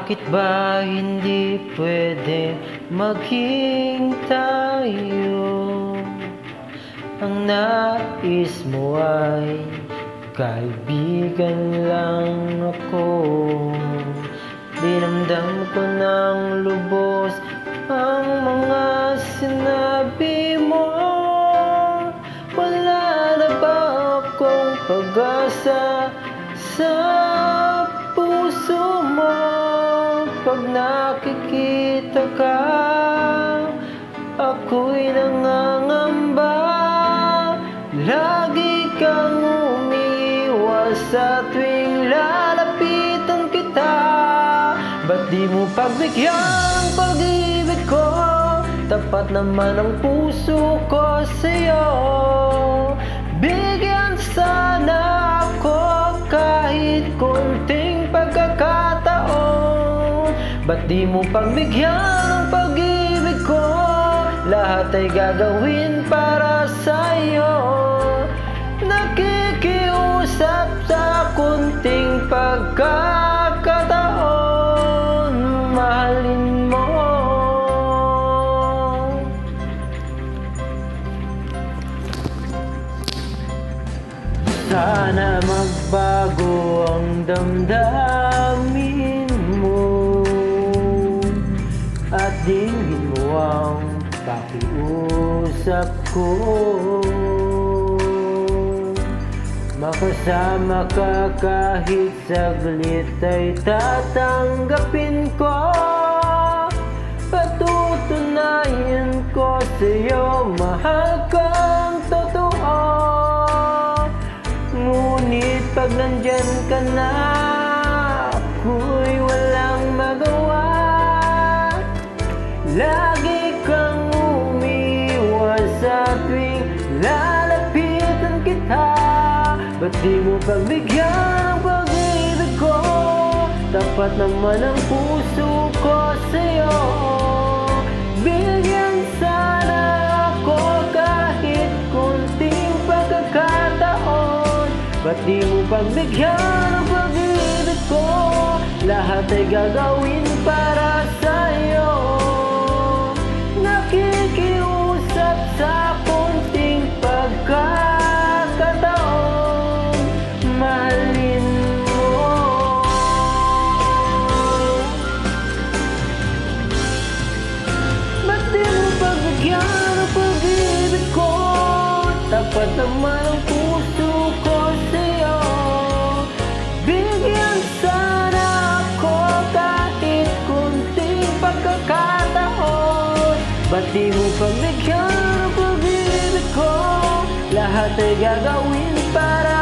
Bakit ba hindi pwede maging tayo? Ang nais mo ay kaibigan lang ako. Dinamdam ko ng lubos ang mga sinabi mo. Wala na ba akong pag-asa sa puso mo? Pag nakikita ka, ako'y nangangamba. Lagi kang umiiwas sa tuwing lalapitan kita. Ba't di mo pagbigyan ang pag-ibig ko? Tapat naman ang puso ko sa'yo. Bigyan sana ako kahit konting pagkakataon. Ba't di mo pagbigyan ang pag-ibig ko? Lahat ay gagawin para sa'yo. Nakikiusap sa konting pagkakataon, mahalin mo. Sana magbago ang damdamin mo at dinggin mo ang pakiusap ko. Makasama ka kahit saglit ay tatanggapin ko. Patutunayan ko sa'yo, mahal kang totoo. Ngunit pag nandyan ka na, ako'y walang magawa. Lagi kang umiiwas sa tuwing lalapitan kita. Ba't di mo pagbigyan ang pag-ibig ko? Tapat naman ang puso ko sa'yo. Bigyan sana ako kahit konting pagkakataon. Ba't di mo pagbigyan ang pag-ibig ko? Lahat ay gagawin para sa'yo. Nakikiusap sa konting pagkakataon, mahalin mo. Ba't di mo pagbigyan ang pag-ibig ko? Tapat naman ang puso ko sa'yo. Bigyan sana ako kahit konting pagkakataon. Ba't di mo pagbigyan ang pag-ibig ko? Lahat ay gagawin para